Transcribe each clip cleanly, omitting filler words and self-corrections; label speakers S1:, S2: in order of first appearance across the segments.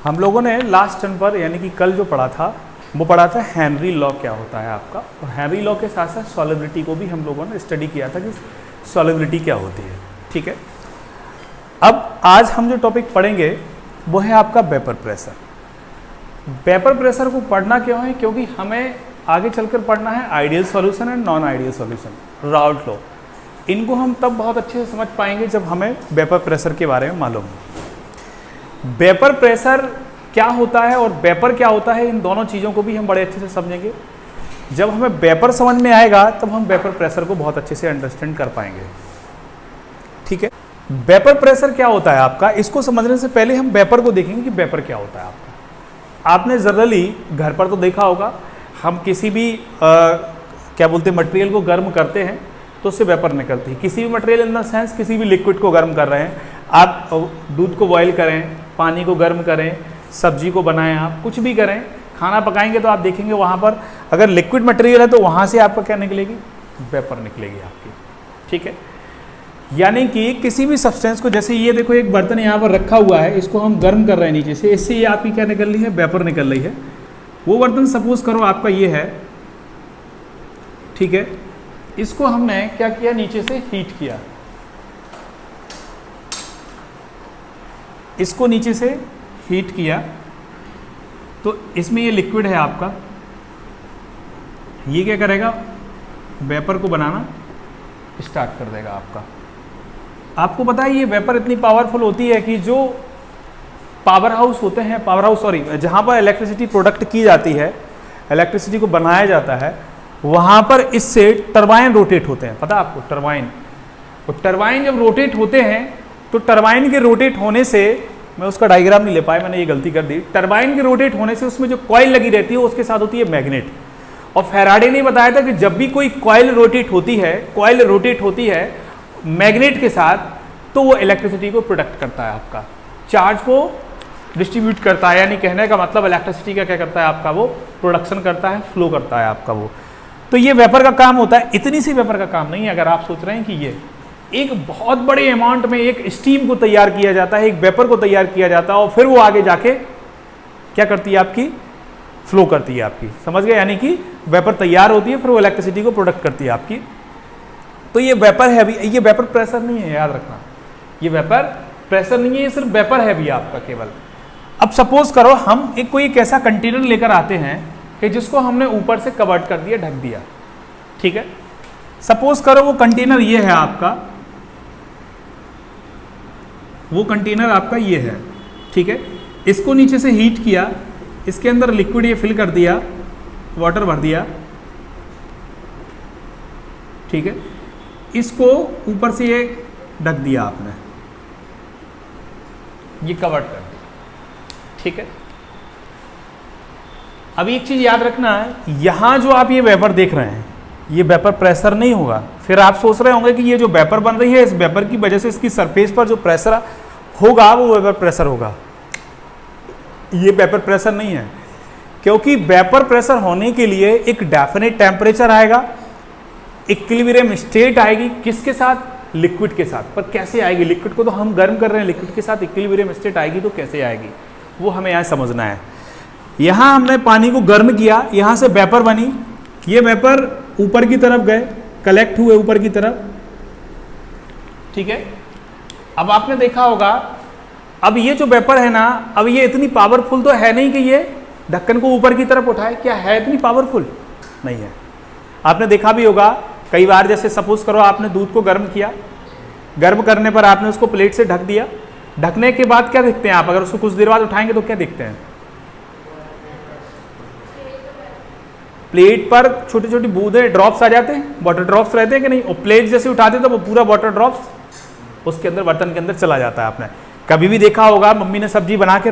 S1: हम लोगों ने लास्ट टर्म पर यानी कि कल जो पढ़ा था वो पढ़ा था हेनरी लॉ क्या होता है आपका, और हेनरी लॉ के साथ साथ सॉलिबिलिटी को भी हम लोगों ने स्टडी किया था कि सॉलिबिलिटी क्या होती है। ठीक है, अब आज हम जो टॉपिक पढ़ेंगे वो है आपका वेपर प्रेशर। वेपर प्रेशर को पढ़ना क्यों है, क्योंकि हमें आगे चलकर पढ़ना है ideal solution and non ideal solution, Raoult law. इनको हम तब बहुत अच्छे से समझ पाएंगे जब हमें वेपर प्रेशर के बारे में मालूम हो। वेपर प्रेशर क्या होता है और वेपर क्या होता है, इन दोनों चीज़ों को भी हम बड़े अच्छे से समझेंगे। जब हमें वेपर समझ में आएगा तब हम वेपर प्रेशर को बहुत अच्छे से अंडरस्टैंड कर पाएंगे। ठीक है, वेपर प्रेशर क्या होता है आपका, इसको समझने से पहले हम वेपर को देखेंगे कि वेपर क्या होता है आपका। आपने जनरली घर पर तो देखा होगा, हम किसी भी क्या बोलते हैं मटेरियल को गर्म करते हैं तो उससे वेपर निकलती है। किसी भी मटेरियल इन द सेंस किसी भी लिक्विड को गर्म कर रहे हैं, आप दूध को बॉयल करें, पानी को गर्म करें, सब्जी को बनाएं, आप कुछ भी करें, खाना पकाएंगे तो आप देखेंगे वहाँ पर अगर लिक्विड मटेरियल है तो वहाँ से आपका क्या निकलेगी, वेपर निकलेगी आपकी। ठीक है, यानी कि किसी भी सब्सटेंस को, जैसे ये देखो एक बर्तन यहाँ पर रखा हुआ है, इसको हम गर्म कर रहे हैं नीचे से, इससे ये आपकी क्या निकल रही है, वेपर निकल रही है। वो बर्तन सपोज करो आपका ये है, ठीक है, इसको हमने क्या किया, नीचे से हीट किया, इसको नीचे से हीट किया तो इसमें ये लिक्विड है आपका, ये क्या करेगा, वेपर को बनाना स्टार्ट कर देगा आपका। आपको पता है ये वेपर इतनी पावरफुल होती है कि जो पावर हाउस होते हैं, पावर हाउस सॉरी, जहाँ पर इलेक्ट्रिसिटी प्रोडक्ट की जाती है, इलेक्ट्रिसिटी को बनाया जाता है, वहाँ पर इससे टरबाइन रोटेट होते हैं। पता है आपको टरबाइन, और टरबाइन जब रोटेट होते हैं तो टरबाइन के रोटेट होने से, मैं उसका डायग्राम नहीं ले पाया, मैंने ये गलती कर दी। टरबाइन के रोटेट होने से उसमें जो कॉइल लगी रहती है उसके साथ होती है मैग्नेट। और फैराडे ने बताया था कि जब भी कोई कॉइल रोटेट होती है मैग्नेट के साथ, तो वो इलेक्ट्रिसिटी को प्रोडक्ट करता है, आपका चार्ज को डिस्ट्रीब्यूट करता है। यानी कहने का मतलब इलेक्ट्रिसिटी का क्या करता है आपका, वो प्रोडक्शन करता है, फ्लो करता है आपका वो। तो ये वेपर का काम होता है। इतनी सी वेपर का काम नहीं है। अगर आप सोच रहे हैं कि ये एक बहुत बड़े अमाउंट में एक स्टीम को तैयार किया जाता है, एक वेपर को तैयार किया जाता है, और फिर वो आगे जाके क्या करती है, आपकी फ्लो करती है आपकी, समझ गए। यानी कि वेपर तैयार होती है, फिर वो इलेक्ट्रिसिटी को प्रोडक्ट करती है आपकी। तो ये वेपर है भी, ये वेपर प्रेशर नहीं है, याद रखना, ये वेपर प्रेशर नहीं है, ये सिर्फ वेपर है भी आपका केवल। अब सपोज करो हम कोई एक ऐसा कंटेनर लेकर आते हैं कि जिसको हमने ऊपर से कवर्ड कर दिया, ढक दिया। ठीक है, सपोज करो वो कंटेनर ये है आपका, वो कंटेनर आपका ये है, ठीक है। इसको नीचे से हीट किया, इसके अंदर लिक्विड ये फिल कर दिया, वाटर भर दिया, ठीक है। इसको ऊपर से ये ढक दिया आपने, ये कवर्ड कर दिया, ठीक है। अब एक चीज याद रखना है, यहां जो आप ये वेपर देख रहे हैं ये वेपर प्रेशर नहीं होगा। फिर आप सोच रहे होंगे कि ये जो वेपर बन रही है, इस वेपर की वजह से इसकी सरफेस पर जो प्रेशर होगा वो वेपर प्रेशर होगा। ये वेपर प्रेशर नहीं है, क्योंकि वेपर प्रेशर होने के लिए एक डेफिनेट टेम्परेचर आएगा, इक्विलिब्रियम स्टेट आएगी, किसके साथ, लिक्विड के साथ। पर कैसे आएगी, लिक्विड को तो हम गर्म कर रहे हैं, लिक्विड के साथ इक्विलिब्रियम स्टेट आएगी तो कैसे आएगी, वो हमें यहाँ समझना है। यहाँ हमने पानी को गर्म किया, यहाँ से वेपर बनी, ये वेपर ऊपर की तरफ गए, कलेक्ट हुए ऊपर की तरफ, ठीक है। अब आपने देखा होगा, अब ये जो वेपर है ना, अब ये इतनी पावरफुल तो है नहीं कि ये ढक्कन को ऊपर की तरफ उठाए। क्या है इतनी पावरफुल? नहीं है। आपने देखा भी होगा कई बार, जैसे सपोज करो आपने दूध को गर्म किया, गर्म करने पर आपने उसको प्लेट से ढक दिया, ढकने के बाद क्या देखते हैं आप, अगर उसको कुछ देर बाद उठाएंगे तो क्या देखते हैं, प्लेट पर छोटी छोटी बूंदे ड्रॉप्स आ जाते हैं, वाटर ड्रॉप्स रहते हैं कि नहीं, और प्लेट जैसे उठाते तो वो पूरा वाटर ड्रॉप्स उसके अंदर बर्तन के अंदर चला जाता है। आपने कभी भी देखा होगा, मम्मी ने सब्जी बना के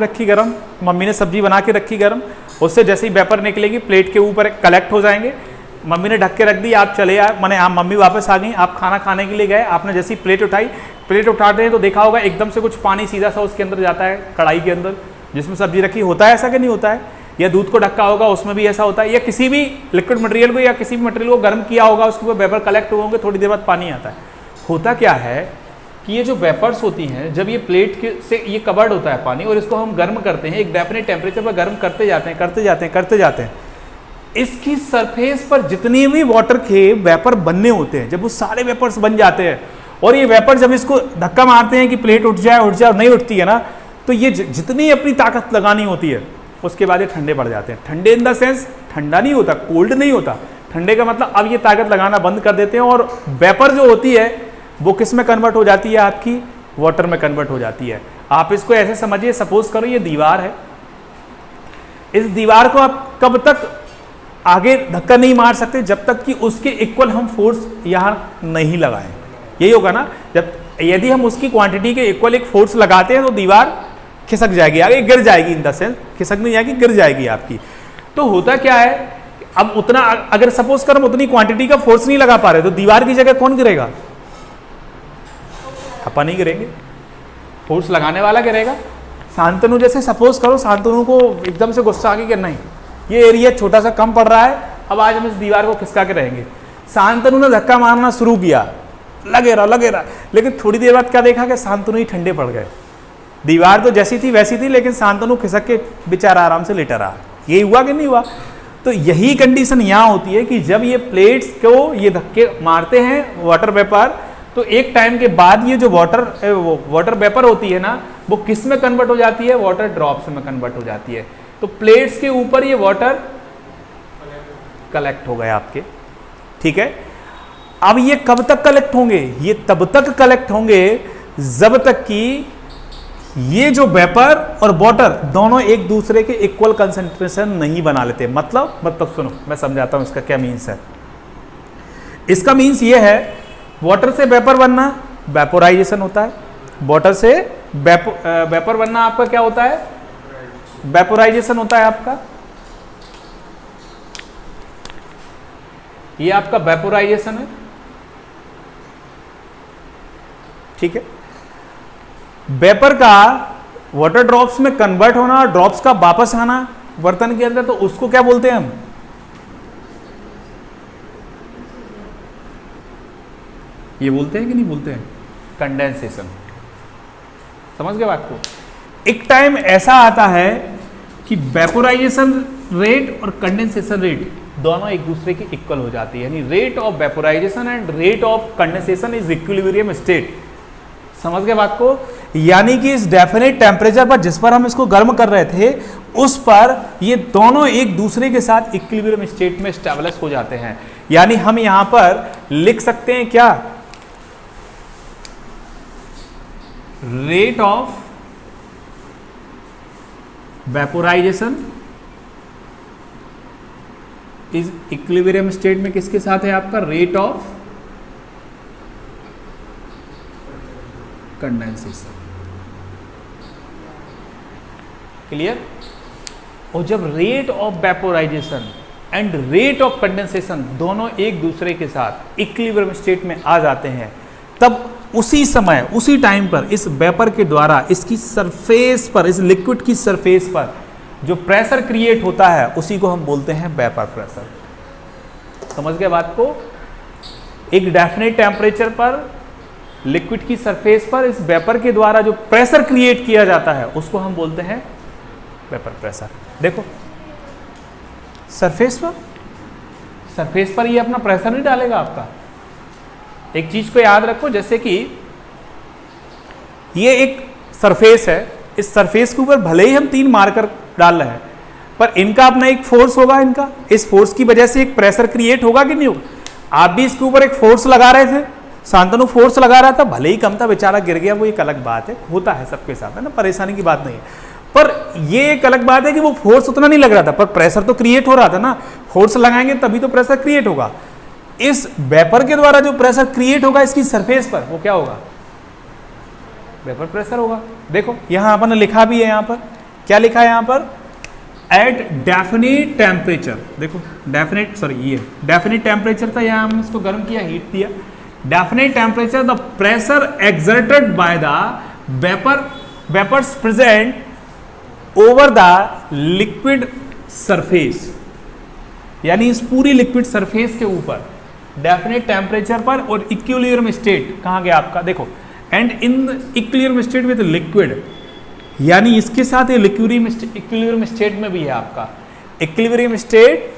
S1: रखी गरम, उससे जैसे ही वेपर निकलेगी प्लेट के ऊपर कलेक्ट हो जाएंगे, मम्मी ने ढक के रख दी, आप चले आए, मैंने आप मम्मी वापस आ गई, आप खाना खाने के लिए गए, आपने जैसी प्लेट उठाई, प्लेट उठाते हैं तो देखा होगा एकदम से कुछ पानी सीधा सा उसके अंदर जाता है, कढ़ाई के अंदर जिसमें सब्जी रखी, होता है ऐसा कि नहीं होता है। या दूध को ढक्का होगा उसमें भी ऐसा होता है, या किसी भी लिक्विड मटेरियल को या किसी भी मटेरियल को गर्म किया होगा, उसके ऊपर वेपर कलेक्ट हुए होंगे, थोड़ी देर बाद पानी आता है। होता क्या है कि ये जो वेपर्स होती हैं, जब ये प्लेट के से ये कवर्ड होता है पानी और इसको हम गर्म करते हैं, एक डेफिनेट टेम्परेचर पर गर्म करते जाते हैं, इसकी सरफेस पर जितने भी वाटर के वेपर बनने होते हैं, जब वो सारे वेपर्स बन जाते हैं और ये वेपर जब इसको धक्का मारते हैं कि प्लेट उठ जाए और नहीं उठती है ना, तो ये जितनी अपनी ताकत लगानी होती है उसके बाद ये ठंडे पड़ जाते हैं। ठंडे इन द सेंस ठंडा नहीं होता, कोल्ड नहीं होता, ठंडे का मतलब अब ये ताकत लगाना बंद कर देते हैं और वेपर जो होती है वो किस में कन्वर्ट हो जाती है, आपकी वाटर में कन्वर्ट हो जाती है। आप इसको ऐसे समझिए, सपोज करो ये दीवार है, इस दीवार को आप कब तक आगे धक्का नहीं मार सकते जब तक कि उसके इक्वल हम फोर्स यहां नहीं लगाएं। यही होगा ना, जब यदि हम उसकी क्वांटिटी के इक्वल एक फोर्स लगाते हैं तो दीवार खिसक जाएगी, आगे गिर जाएगी, इन द सेंस खिसक नहीं जाएगी, गिर जाएगी आपकी। तो होता क्या है, अब उतना अगर सपोज कर हम उतनी क्वांटिटी का फोर्स नहीं लगा पा रहे तो दीवार की जगह कौन गिरेगा, अपन नहीं गिरेंगे, फोर्स लगाने वाला गिरेगा। शांतनु जैसे सपोज करो, शांतनु को एकदम से गुस्सा आ गया कि नहीं ये एरिया छोटा सा कम पड़ रहा है, अब आज हम इस दीवार को खिसका के रहेंगे। शांतनु ने धक्का मारना शुरू किया, लगे रहा, लेकिन थोड़ी देर बाद क्या देखा कि शांतनु ही ठंडे पड़ गए। दीवार तो जैसी थी वैसी थी, लेकिन शांतनु खिसक के बेचारा आराम से लेटा रहा। ये हुआ कि नहीं हुआ? तो यही कंडीशन यहाँ होती है कि जब ये प्लेट्स को ये धक्के मारते हैं वाटर वेपर, तो एक टाइम के बाद ये जो वाटर वेपर होती है ना, वो किस में कन्वर्ट हो जाती है, वाटर ड्रॉप्स में कन्वर्ट हो जाती है। तो प्लेट्स के ऊपर ये वाटर कलेक्ट हो गए आपके, ठीक है। अब ये कब तक कलेक्ट होंगे, ये तब तक कलेक्ट होंगे जब तक कि ये जो वेपर और वाटर दोनों एक दूसरे के इक्वल कंसंट्रेशन नहीं बना लेते। मतलब सुनो मैं समझाता हूं इसका क्या मीन्स है। इसका मीन्स ये है, वाटर से वेपर बनना वेपोराइजेशन होता है, वाटर से वेपर बनना आपका क्या होता है, वेपोराइजेशन होता है आपका। ये आपका वेपोराइजेशन है, ठीक है। वेपर का वाटर ड्रॉप्स में कन्वर्ट होना और ड्रॉप्स का वापस आना बर्तन के अंदर, तो उसको क्या बोलते हैं हम, ये बोलते हैं कि नहीं बोलते हैं, कंडेंसेशन। समझ गए बात को? एक टाइम ऐसा आता है कि वेपोराइजेशन रेट और कंडेंसेशन रेट दोनों एक दूसरे की इक्वल हो जाती है, यानी rate of vaporisation and rate of condensation is equilibrium state. समझ गए बात को? यानी कि इस डेफिनेट टेम्परेचर पर जिस पर हम इसको गर्म कर रहे थे, उस पर ये दोनों एक दूसरे के साथ इक्विलिब्रियम स्टेट में स्टेबलिश हो जाते हैं। यानी हम यहां पर लिख सकते हैं क्या, rate of vaporisation is equilibrium state में किसके साथ है आपका, रेट ऑफ कंडेंसेशन। क्लियर? और जब rate of vaporisation and rate of condensation दोनों एक दूसरे के साथ इक्विलिब्रियम स्टेट में आ जाते हैं, तब उसी समय उसी टाइम पर इस वेपर के द्वारा इसकी सरफेस पर, इस लिक्विड की सरफेस पर जो प्रेशर क्रिएट होता है उसी को हम बोलते हैं वेपर प्रेशर। समझ गए बात को? एक डेफिनेट टेम्परेचर पर लिक्विड की सरफेस पर इस वेपर के द्वारा जो प्रेशर क्रिएट किया जाता है उसको हम बोलते हैं वेपर प्रेशर। देखो सरफेस पर ये अपना प्रेशर नहीं डालेगा आपका। एक चीज को याद रखो, जैसे कि ये एक सरफेस है, इस सरफेस के ऊपर भले ही हम 3 मार्कर डाल रहे हैं, पर इनका अपना एक फोर्स होगा, इनका इस फोर्स की वजह से एक प्रेशर क्रिएट होगा कि नहीं होगा। आप भी इसके ऊपर एक फोर्स लगा रहे थे, शांतनु फोर्स लगा रहा था, भले ही कम था, बेचारा गिर गया, वो एक अलग बात है, होता है सबके साथ, है ना, परेशानी की बात नहीं है। पर ये एक अलग बात है कि वो फोर्स उतना नहीं लग रहा था, पर प्रेशर तो क्रिएट हो रहा था ना। फोर्स लगाएंगे तभी तो प्रेशर क्रिएट होगा। इस वेपर के द्वारा जो प्रेशर क्रिएट होगा इसकी सरफेस पर, वो क्या होगा, वेपर प्रेशर होगा। देखो यहां अपन ने लिखा भी है, यहां पर क्या लिखा है, यहां पर एट डेफिनेट टेम्परेचर। देखो डेफिनेट टेम्परेचर था, यहां हमने इसको गर्म किया, हीट दिया। Definite temperature the pressure exerted by the vapours present over the liquid surface, यानी इस पूरी लिक्विड सरफेस के ऊपर डेफिनेट टेम्परेचर पर और इक्विलिब्रियम स्टेट कहां गया आपका, देखो and in equilibrium state with liquid, यानी इसके साथ ये इक्विलिब्रियम स्टेट में भी है आपका। Equilibrium state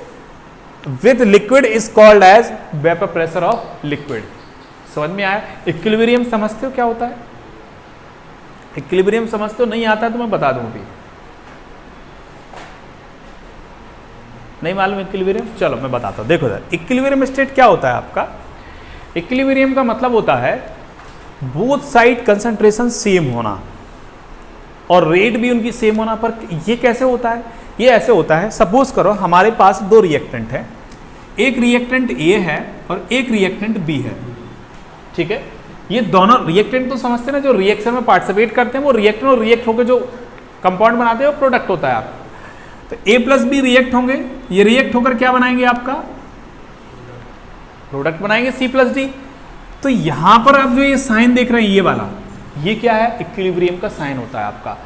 S1: with liquid is called as vapour pressure of liquid. समझ में आया? इक्विलिब्रियम समझते हो क्या होता है? इक्विलिब्रियम समझते हो? नहीं आता है तो मैं बता दूं अभी। नहीं मालूम इक्विलिब्रियम? चलो मैं बताता हूं। देखो सर, इक्विलिब्रियम स्टेट क्या होता है आपका? इक्विलिब्रियम का मतलब होता है बोथ साइड कंसंट्रेशन सेम होना और रेट भी उनकी सेम होना। पर ये कैसे होता है? ये ऐसे होता है, सपोज करो हमारे पास दो रिएक्टेंट है, एक रिएक्टेंट ए है और एक रिएक्टेंट बी है, ठीक है। ये दोनों रिएक्टेंट तो समझते हैं ना, जो रिएक्शन में पार्टिसिपेट करते हैं वो रिएक्टेंट और रिएक्ट होकर जो कंपाउंड बनाते हैं वो प्रोडक्ट होता है आपका। तो ए प्लस बी रिएक्ट होंगे, ये रिएक्ट होकर क्या बनाएंगे आपका? प्रोडक्ट बनाएंगे सी प्लस डी। तो यहां पर आप जो ये साइन देख रहे हैं, ये वाला, ये क्या है? इक्विलिब्रियम का साइन होता है आपका।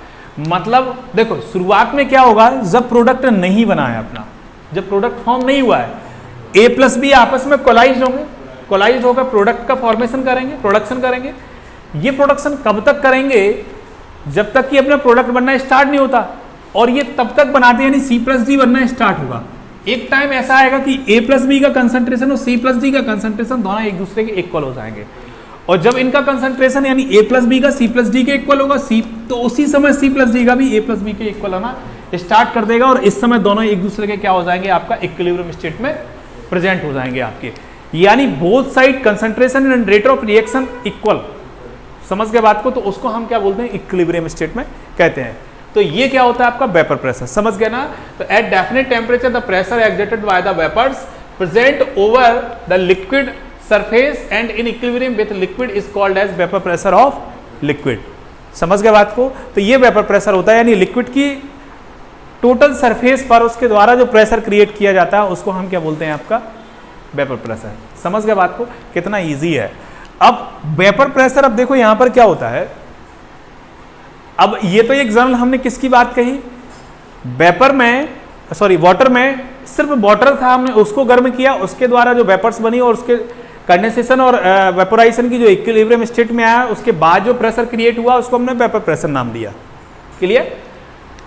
S1: मतलब देखो शुरुआत में क्या होगा, जब प्रोडक्ट नहीं बना है अपना, जब प्रोडक्ट फॉर्म नहीं हुआ है, ए प्लस बी आपस में कोलाइज होंगे, कोलाइज होकर प्रोडक्ट का फॉर्मेशन करेंगे, प्रोडक्शन करेंगे। ये प्रोडक्शन कब तक करेंगे? जब तक कि अपना प्रोडक्ट बनना स्टार्ट नहीं होता, और ये तब तक बनाते हैं यानी सी प्लस डी बनना स्टार्ट होगा। एक टाइम ऐसा आएगा कि ए प्लस बी का कंसंट्रेशन और सी प्लस डी का कंसंट्रेशन दोनों एक दूसरे के इक्वल हो जाएंगे, और जब इनका कंसंट्रेशन यानी ए प्लस बी का सी प्लस डी के इक्वल होगा, सी तो उसी समय सी प्लस डी का भी ए प्लस बी के इक्वल होना स्टार्ट कर देगा, और इस समय दोनों एक दूसरे के क्या हो जाएंगे? आपका इक्विलिब्रियम स्टेट में प्रेजेंट हो जाएंगे आपके, यानी both side concentration and rate of reaction equal. समझ गए बात को? तो उसको हम क्या बोलते हैं? इक्विलिब्रियम स्टेट में कहते हैं। तो ये क्या होता है आपका? Vapour pressure. समझ गए ना? तो at definite temperature the pressure exerted by the vapours present over the liquid surface and in equilibrium with liquid is called as vapour pressure of liquid. समझ गए बात को? तो ये वेपर प्रेशर होता है, यानी लिक्विड की टोटल सरफेस पर उसके द्वारा जो प्रेशर क्रिएट किया जाता है उसको हम क्या बोलते हैं? आपका वेपर प्रेशर। समझ गए बात को? कितना इजी है। अब वेपर प्रेशर, अब देखो यहां पर क्या होता है। अब ये तो एक एग्जाम्पल हमने किसकी बात कही? वेपर में, सॉरी वाटर में सिर्फ वाटर था, हमने उसको गर्म किया, उसके द्वारा जो वेपर्स बनी और उसके कंडेंसेशन और वेपोराइजेशन की जो इक्विलिब्रियम स्टेट में आया, उसके बाद जो प्रेशर क्रिएट हुआ उसको हमने वेपर प्रेशर नाम दिया। क्लियर?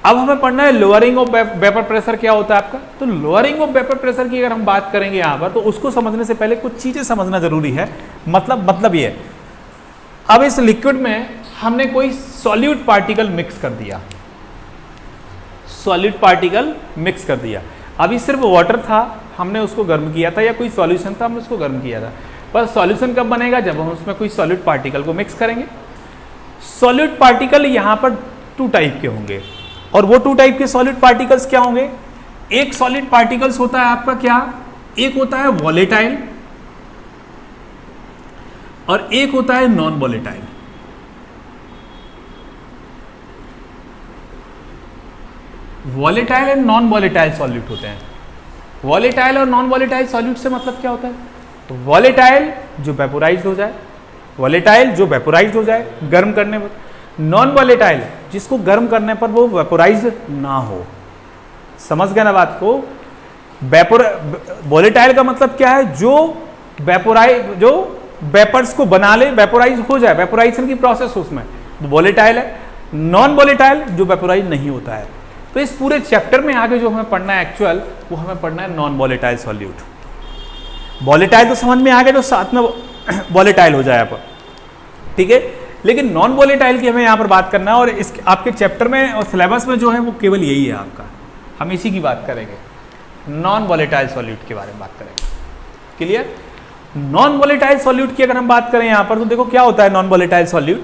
S1: अब हमें पढ़ना है लोअरिंग ऑफ वेपर प्रेशर क्या होता है आपका। तो लोअरिंग ऑफ वेपर प्रेशर की अगर हम बात करेंगे यहाँ पर, तो उसको समझने से पहले कुछ चीजें समझना जरूरी है। मतलब ये, अब इस लिक्विड में हमने कोई सॉल्यूट पार्टिकल मिक्स कर दिया, सॉल्यूट पार्टिकल मिक्स कर दिया। अभी सिर्फ वाटर था, हमने उसको गर्म किया था, या कोई सॉल्यूशन था, हमने उसको गर्म किया था। पर सॉल्यूशन कब बनेगा? जब हम उसमें कोई सॉल्यूट पार्टिकल को मिक्स करेंगे। सॉल्यूट पार्टिकल यहाँ पर टू टाइप के होंगे, और वो टू टाइप के सॉलिड पार्टिकल्स क्या होंगे? एक सॉलिड पार्टिकल्स होता है आपका क्या? एक होता है वॉलेटाइल और एक होता है non volatile. Volatile and non volatile solute होते हैं। वॉलेटाइल और नॉन वॉलेटाइल सॉल्यूट से मतलब क्या होता है? वॉलेटाइल जो वेपोराइज्ड हो जाए, वॉलेटाइल जो वेपोराइज्ड हो जाए गर्म करने पर, नॉन वॉलेटाइल जिसको गर्म करने पर वो वेपोराइज्ड ना हो। समझ गए ना बात को? वॉलेटाइल का मतलब क्या है? जो वेपर्स को बना ले, वेपोराइज हो जाए, वेपोराइजेशन की प्रोसेस हो उसमें, वॉलेटाइल है। नॉन वॉलेटाइल जो वेपोराइज नहीं होता है। तो इस पूरे चैप्टर में आगे जो हमें पढ़ना है एक्चुअल, वो हमें पढ़ना है नॉन वॉलेटाइल सॉल्यूट। वॉलेटाइल तो समझ में आ गया, जो साथ में वॉलेटाइल हो जाए आप, ठीक है। लेकिन नॉन वॉलेटाइल की हमें यहाँ पर बात करना है, और इस आपके चैप्टर में और सिलेबस में जो है वो केवल यही है आपका। हम इसी की बात करेंगे, नॉन वॉलेटाइल सॉल्यूट के बारे में बात करेंगे। क्लियर? नॉन वॉलेटाइल सॉल्यूट की अगर हम बात करें यहाँ पर, तो देखो क्या होता है नॉन वॉलेटाइल सॉल्यूट।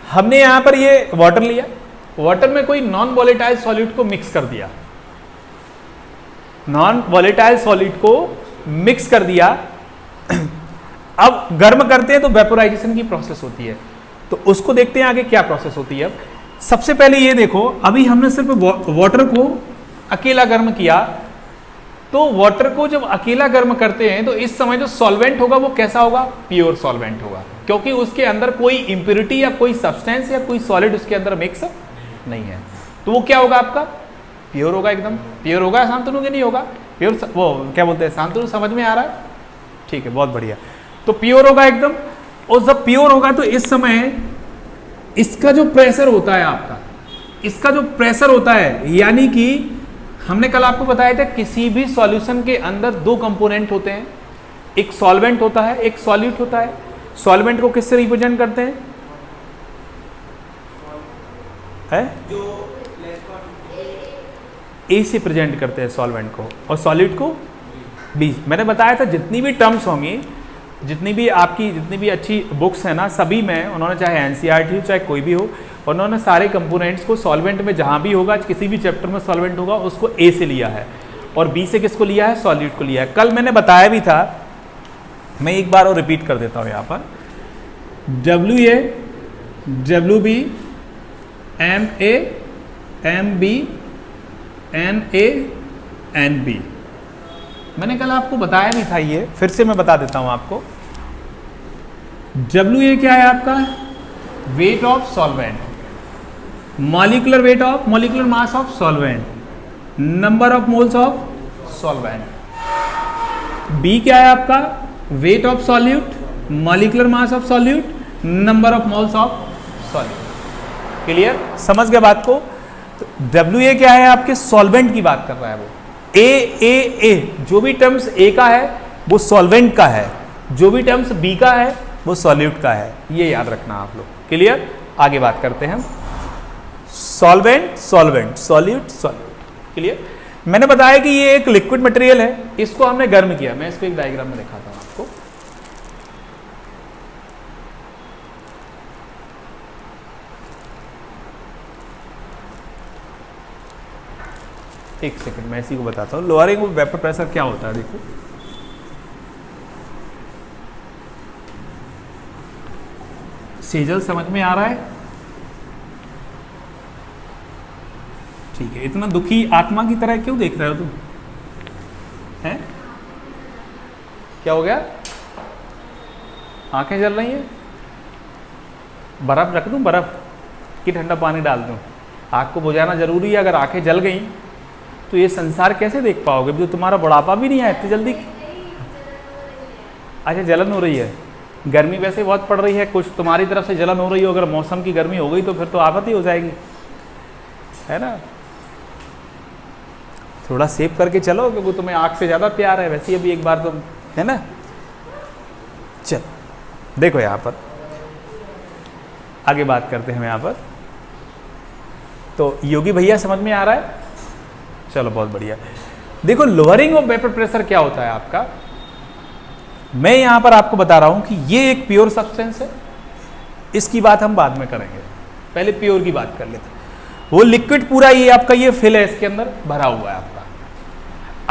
S1: हमने यहाँ पर ये वाटर लिया, वाटर में कोई नॉन वॉलेटाइल सॉल्यूट को मिक्स कर दिया, नॉन वॉलेटाइल सॉल्यूट को मिक्स कर दिया। अब गर्म करते हैं तो वेपोराइजेशन की प्रोसेस होती है, तो उसको देखते हैं आगे क्या प्रोसेस होती है। अब सबसे पहले ये देखो, अभी हमने सिर्फ वाटर को अकेला गर्म किया, तो वाटर को जब अकेला गर्म करते हैं तो इस समय जो सॉल्वेंट होगा वो कैसा होगा? प्योर सॉल्वेंट होगा, क्योंकि उसके अंदर कोई इंप्योरिटी या कोई सब्सटेंस या कोई सॉलिड उसके अंदर मिक्स नहीं है। तो वो क्या होगा आपका? प्योर होगा, एकदम प्योर होगा। शांतनु के नहीं होगा प्योर, वो क्या बोलते हैं शांतनु, समझ में आ रहा है? ठीक है, बहुत बढ़िया। तो प्योर होगा एकदम। और जब प्योर होगा तो इस समय इसका जो प्रेशर होता है आपका, इसका जो प्रेशर होता है, यानी कि हमने कल आपको बताया था किसी भी सॉल्यूशन के अंदर दो कंपोनेंट होते हैं, एक सॉल्वेंट होता है, एक सॉल्यूट होता है। सॉल्वेंट को किससे रिप्रेजेंट करते हैं? ए से प्रेजेंट करते हैं सॉल्वेंट को, और सॉल्यूट को बी। मैंने बताया था जितनी भी टर्म्स होंगी, जितनी भी अच्छी बुक्स हैं ना, सभी में उन्होंने, चाहे एनसीईआरटी हो चाहे कोई भी हो, उन्होंने सारे कंपोनेंट्स को सॉल्वेंट में जहाँ भी होगा, किसी भी चैप्टर में सॉल्वेंट होगा, उसको ए से लिया है, और बी से किसको लिया है? सॉल्यूट को लिया है। कल मैंने बताया भी था, मैं एक बार और रिपीट कर देता हूँ यहाँ पर। WA, WB, MA, MB, NA, NB। मैंने कल आपको बताया भी था, ये फिर से मैं बता देता हूं आपको। WA क्या है आपका? Weight of solvent, molecular weight of, molecular mass of solvent, number of moles of solvent. B क्या है आपका? Weight of solute, molecular mass of solute, number of moles of solute. Clear? समझ गए बात को? तो WA क्या है? आपके सॉल्वेंट की बात कर रहा है वो। ए, जो भी टर्म्स ए का है वो सॉल्वेंट का है, जो भी टर्म्स बी का है वो सॉल्यूट का है, ये याद रखना आप लोग। क्लियर? आगे बात करते हैं हम। Solvent, solvent, solute, solute. Clear? मैंने बताया कि ये एक लिक्विड मटेरियल है, इसको हमने गर्म किया। मैं इसको एक डायग्राम में दिखाता हूं आपको। एक सेकंड, मैं इसी को बताता हूँ। लोअरिंग ऑफ वेपर प्रेशर क्या होता है, देखो। सेजल समझ में आ रहा है? ठीक है। इतना दुखी आत्मा की तरह क्यों देख रहे हो तुम? हैं? क्या हो गया? आंखें जल रही हैं? बर्फ रख दूं, बर्फ कि ठंडा पानी डाल दूं? आग को बुझाना जरूरी है। अगर आंखें जल गई तो ये संसार कैसे देख पाओगे? तो तुम्हारा बुढ़ापा भी नहीं है इतनी जल्दी। अच्छा, जलन हो रही है, गर्मी वैसे बहुत पड़ रही है, कुछ तुम्हारी तरफ से जलन हो रही हो। अगर मौसम की गर्मी हो गई तो फिर तो आफत ही हो जाएगी, है ना? थोड़ा सेव करके चलो, क्योंकि तुम्हें आग से ज़्यादा प्यार है वैसे अभी एक बार तुम, है ना? चल देखो यहाँ पर आगे बात करते हैं। यहाँ पर तो योगी भैया समझ में आ रहा है? चलो बहुत बढ़िया। देखो, लोअरिंग ऑफ वेपर प्रेशर क्या होता है आपका, मैं यहां पर आपको बता रहा हूं कि ये एक प्योर सब्सटेंस है। इसकी बात हम बाद में करेंगे, पहले प्योर की बात कर लेते हैं। वो लिक्विड पूरा ये आपका ये फिल है, इसके अंदर भरा हुआ है आपका।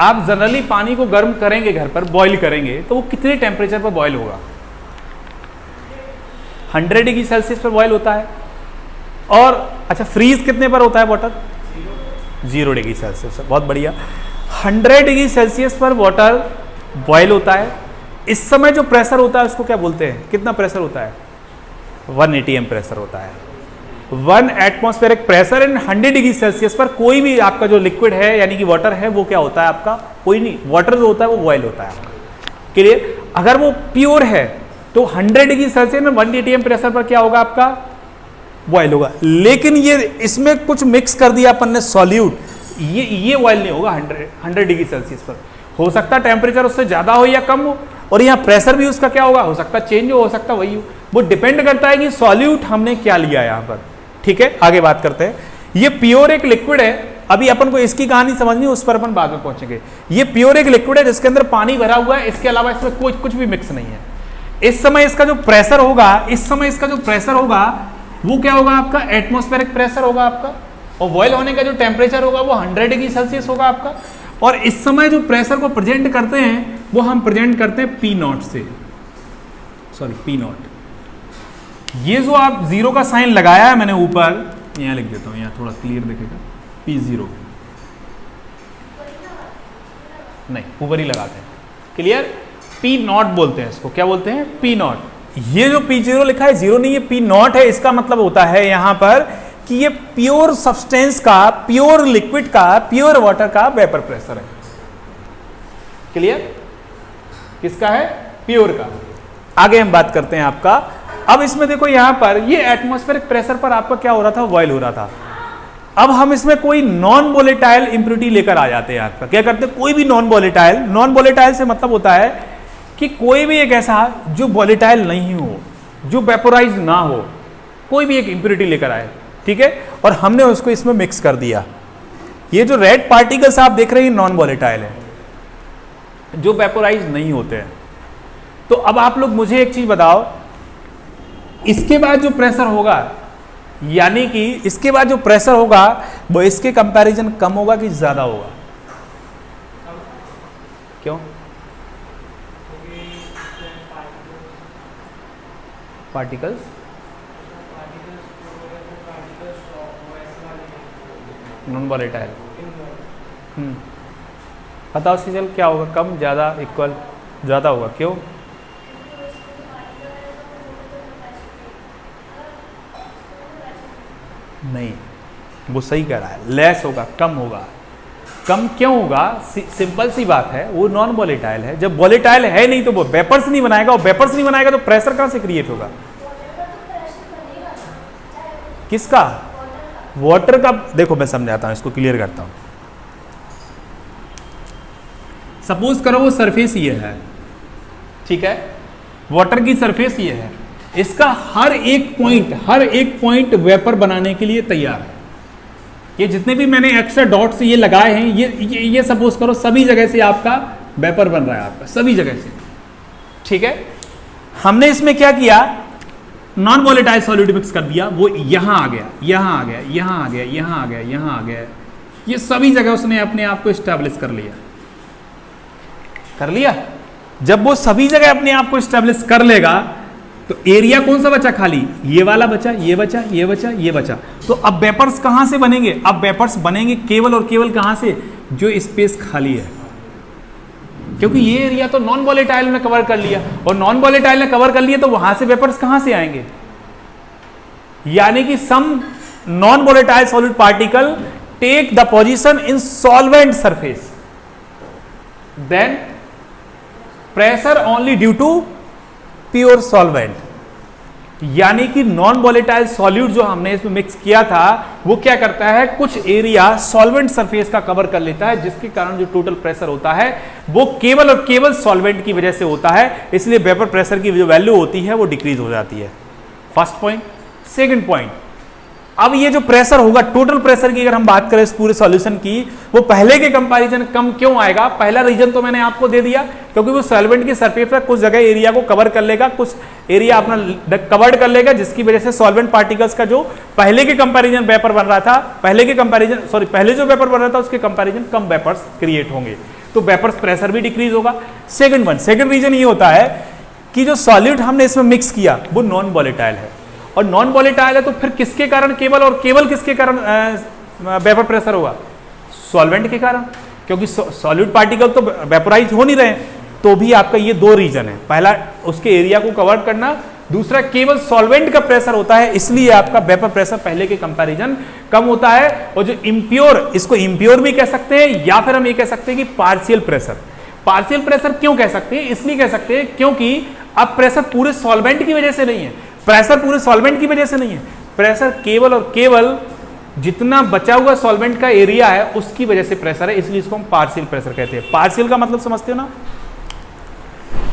S1: आप जनरली पानी को गर्म करेंगे, घर पर बॉईल करेंगे, तो वो कितने टेम्परेचर पर बॉईल होगा? 100 डिग्री सेल्सियस पर बॉईल होता है। और अच्छा, फ्रीज कितने पर होता है वाटर? 0 degree Celsius. बहुत बढ़िया। 100 डिग्री सेल्सियस पर वाटर बॉयल होता है। इस समय जो प्रेशर होता है उसको क्या बोलते हैं? कितना प्रेशर होता है? 1 atm प्रेशर होता है। 1 atmospheric pressure in 100 degree Celsius पर कोई भी आपका जो लिक्विड है यानी कि वाटर है वो क्या होता है आपका? कोई नहीं, वाटर जो होता है वो बॉयल होता है आपका। क्लियर? अगर वो प्योर है तो 100 डिग्री सेल्सियस में 1 atm प्रेशर पर क्या होगा आपका? बॉयल होगा। लेकिन ये इसमें कुछ मिक्स कर दिया अपन ने, सॉल्यूट, ये बॉयल नहीं होगा 100 डिग्री सेल्सियस पर। हो सकता है टेम्परेचर उससे ज्यादा हो या कम हो, और यहाँ प्रेशर भी उसका क्या होगा, हो सकता है चेंज हो सकता वही हो। वो डिपेंड करता है कि सॉल्यूट हमने क्या लिया यहाँ पर। ठीक है, आगे बात करते हैं। ये प्योर एक लिक्विड है, अभी अपन को इसकी कहानी समझनी है, उस पर अपन बाद में पहुंचेंगे। ये प्योर एक लिक्विड है जिसके अंदर पानी भरा हुआ है, इसके अलावा इसमें कुछ भी मिक्स नहीं है। इस समय इसका जो प्रेशर होगा, इस समय इसका जो प्रेशर होगा वो क्या होगा आपका? एटमॉस्फेरिक प्रेशर होगा आपका। और बॉयल होने का जो टेम्परेचर होगा वो 100 डिग्री सेल्सियस होगा आपका। और इस समय जो प्रेशर को प्रेजेंट करते हैं वो हम प्रेजेंट करते हैं P0 से, सॉरी P0। ये जो आप 0 का साइन लगाया है मैंने ऊपर, यहाँ लिख देता हूँ, यहाँ थोड़ा क्लियर दिखेगा। P0 नहीं, ऊपर ही लगाते हैं। क्लियर? P0 बोलते हैं इसको। क्या बोलते हैं? P0। ये जो P0 लिखा है 0 नहीं, ये P0 है। इसका मतलब होता है यहां पर कि ये प्योर सब्सटेंस का, प्योर लिक्विड का, प्योर वाटर का वेपर प्रेशर है। क्लियर? किसका है? प्योर का। आगे हम बात करते हैं आपका। अब इसमें देखो यहां पर ये एटमॉस्फेरिक प्रेशर पर आपका क्या हो रहा था, बॉयल हो रहा था। अब हम इसमें कोई नॉन वोलेटाइल इंप्योरिटी लेकर आ जाते हैं आपका। क्या करते हैं, कोई भी नॉन वोलेटाइल से मतलब होता है कि कोई भी एक ऐसा जो वोलेटाइल नहीं हो, जो वेपोराइज ना हो, कोई भी एक इंप्योरिटी लेकर आए, ठीक है, और हमने उसको इसमें मिक्स कर दिया। ये जो रेड पार्टिकल्स आप देख रहे हैं नॉन वोलेटाइल है, जो वेपोराइज नहीं होते हैं। तो अब आप लोग मुझे एक चीज बताओ, इसके बाद जो प्रेशर होगा, यानी कि इसके बाद जो प्रेशर होगा वो इसके कंपैरिजन कम होगा कि ज्यादा होगा? क्यों? Particles non volatile. बताओ सीजल क्या होगा, कम, ज्यादा, इक्वल? ज्यादा होगा। क्यों? नहीं, वो सही कह रहा है, लेस होगा, कम होगा। कम क्यों होगा? सिंपल सी बात है, वो नॉन वोलेटाइल है। जब वोलेटाइल है नहीं तो वो वेपर्स नहीं बनाएगा, और वेपर्स नहीं बनाएगा तो प्रेशर कहां से क्रिएट होगा? किसका? वाटर का। देखो मैं समझाता हूं, इसको क्लियर करता हूं। सपोज करो वो सरफेस ये है, ठीक है, वाटर की सरफेस ये है, इसका हर एक पॉइंट वेपर बनाने के लिए तैयार है। ये जितने भी मैंने एक्स्ट्रा डॉट्स ये लगाए हैं, ये सपोज करो सभी जगह से आपका वेपर बन रहा है, आपका सभी जगह से, ठीक है। हमने इसमें क्या किया, नॉन वोलेटाइल सॉल्यूट मिक्स कर दिया, वो यहां आ गया, यहां आ गया, यहां आ गया, यहां आ गया, यहां आ गया, ये सभी जगह उसने अपने आप को स्टैब्लिश कर लिया। जब वो सभी जगह अपने आप को स्टैब्लिश कर लेगा तो एरिया कौन सा बचा? खाली ये वाला बचा, ये बचा, ये बचा, ये बचा। तो अब वेपर्स कहां से बनेंगे? अब वेपर्स बनेंगे केवल और केवल कहां से? जो स्पेस खाली है, क्योंकि ये एरिया तो नॉन वोलेटाइल ने कवर कर लिया, और नॉन वोलेटाइल ने कवर कर लिया तो वहां से वेपर्स कहां से आएंगे? यानी कि some non volatile solid particle take the position in solvent surface, then pressure only due to pure solvent. यानी कि नॉन वोलेटाइल सॉल्यूट जो हमने इसमें मिक्स किया था, वो क्या करता है, कुछ एरिया सॉल्वेंट सरफेस का कवर कर लेता है, जिसके कारण जो टोटल प्रेशर होता है वो केवल और केवल सॉल्वेंट की वजह से होता है। इसलिए वेपर प्रेशर की जो वैल्यू होती है वो डिक्रीज हो जाती है। First point. सेकंड पॉइंट, अब ये जो प्रेशर होगा, टोटल प्रेशर की अगर हम बात करें इस पूरे सॉल्यूशन की, वो पहले के कंपैरिजन कम क्यों आएगा? पहला रीजन तो मैंने आपको दे दिया, क्योंकि वो सॉल्वेंट की सरफेस पर कुछ जगह एरिया को कवर कर लेगा, कुछ एरिया अपना कवर्ड कर लेगा, जिसकी वजह से सॉल्वेंट पार्टिकल्स का जो पहले के कंपैरिजन वेपर बन रहा था, पहले जो वेपर बन रहा था उसके कंपैरिजन कम वेपर्स क्रिएट होंगे, तो वेपर्स प्रेशर भी डिक्रीज होगा। सेकंड रीजन ये होता है कि जो सॉल्यूट हमने इसमें मिक्स किया वो नॉन वोलेटाइल है, और नॉन वोलेटाइल है तो फिर किसके कारण केवल और केवल किसके कारण वेपर प्रेशर होगा? सॉल्वेंट के कारण, क्योंकि सॉल्यूट पार्टिकल तो वेपोराइज हो नहीं रहे। तो भी आपका ये दो रीजन है, पहला उसके एरिया को कवर करना, दूसरा केवल सॉल्वेंट का प्रेशर होता है, इसलिए आपका वेपर प्रेशर पहले के कंपैरिजन कम होता है। और जो इम्प्योर, इसको इम्प्योर भी कह सकते हैं, या फिर हम ये कह सकते हैं कि पार्शियल प्रेशर। पार्शियल प्रेशर क्यों कह सकते हैं? इसलिए कह सकते हैं क्योंकि अब प्रेशर पूरे सॉल्वेंट की वजह से नहीं है, प्रेशर पूरे सॉल्वेंट की वजह से नहीं है, प्रेशर केवल और केवल जितना बचा हुआ सॉल्वेंट का एरिया है उसकी वजह से प्रेशर है, इसलिए इसको हम पार्शियल प्रेशर कहते हैं। पार्शियल का मतलब समझते हो ना?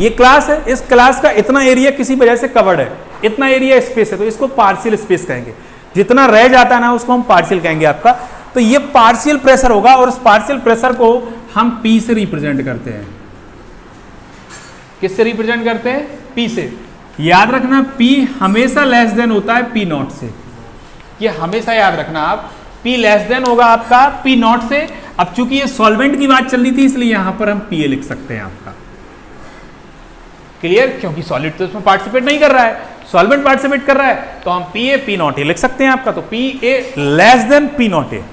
S1: ये क्लास है, इस क्लास का इतना एरिया किसी वजह से कवर्ड है, इतना एरिया स्पेस है, तो इसको पार्शियल स्पेस कहेंगे। जितना रह जाता है ना उसको हम पार्शियल कहेंगे आपका। तो ये पार्शियल प्रेशर होगा, और उस पार्शियल प्रेशर को हम P से रिप्रेजेंट करते हैं। किससे रिप्रेजेंट करते हैं? P से। याद रखना P हमेशा लेस देन होता है P नॉट से, ये हमेशा याद रखना आप, P लेस देन होगा आपका P नॉट से। अब चूंकि ये सॉल्वेंट की बात चल रही थी इसलिए यहां पर हम PA लिख सकते हैं आपका। क्लियर? क्योंकि सॉलिड तो इसमें पार्टिसिपेट नहीं कर रहा है, सॉल्वेंट पार्टिसिपेट कर रहा है, तो हम PA P नॉट ए लिख सकते हैं आपका। तो PA less than P not a.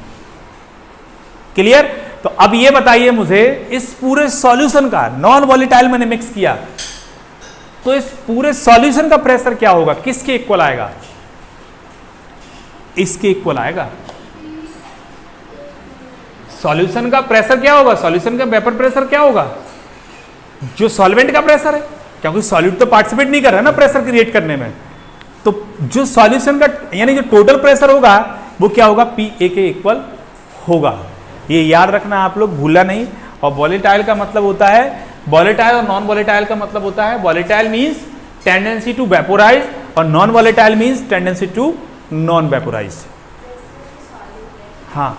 S1: Clear? तो अब ये बताइए मुझे, इस पूरे सॉल्यूशन का नॉन वोलेटाइल मैंने मिक्स किया, तो इस पूरे सॉल्यूशन का प्रेशर क्या होगा? किसके इक्वल आएगा? इसके इक्वल आएगा। सॉल्यूशन का प्रेशर क्या होगा? सॉल्यूशन का वेपर प्रेशर क्या होगा? जो सॉल्वेंट का प्रेशर है, क्योंकि सॉल्यूट तो पार्टिसिपेट नहीं कर रहा है ना प्रेशर क्रिएट करने में। तो जो सॉल्यूशन का यानी जो टोटल प्रेशर होगा वो क्या होगा, पी ए के इक्वल होगा। ये याद रखना आप लोग, भूलना नहीं। और वॉलेटाइल का मतलब होता है, वॉलेटाइल और नॉन वॉलेटाइल का मतलब होता है, volatile means tendency to vaporise और non volatile means tendency to non vaporise. हाँ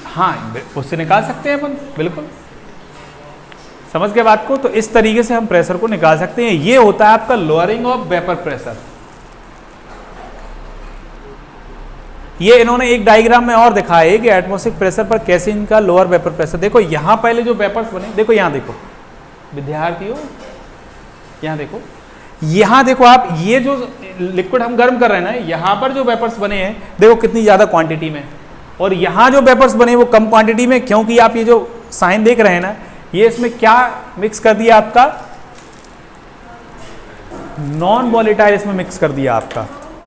S1: हाँ, उससे निकाल सकते हैं अपन, बिल्कुल समझ गए बात को। तो इस तरीके से हम प्रेशर को निकाल सकते हैं। ये होता है आपका लोअरिंग ऑफ वेपर प्रेशर। ये इन्होंने एक डायग्राम में और दिखाया है कि एटमॉस्फेरिक प्रेशर पर कैसे इनका लोअर वेपर प्रेशर। देखो यहां पहले जो वेपर्स बने, देखो यहां देखो विद्यार्थियों, यहां देखो, यहां देखो आप, ये जो लिक्विड हम गर्म कर रहे हैं ना, यहां पर जो वेपर्स बने हैं देखो कितनी ज्यादा क्वांटिटी में, और यहां जो वेपर्स बने वो कम क्वांटिटी में, क्योंकि आप ये जो साइन देख रहे हैं ना, ये इसमें क्या मिक्स कर दिया आपका, नॉन वॉलेटाइल इसमें मिक्स कर दिया आपका।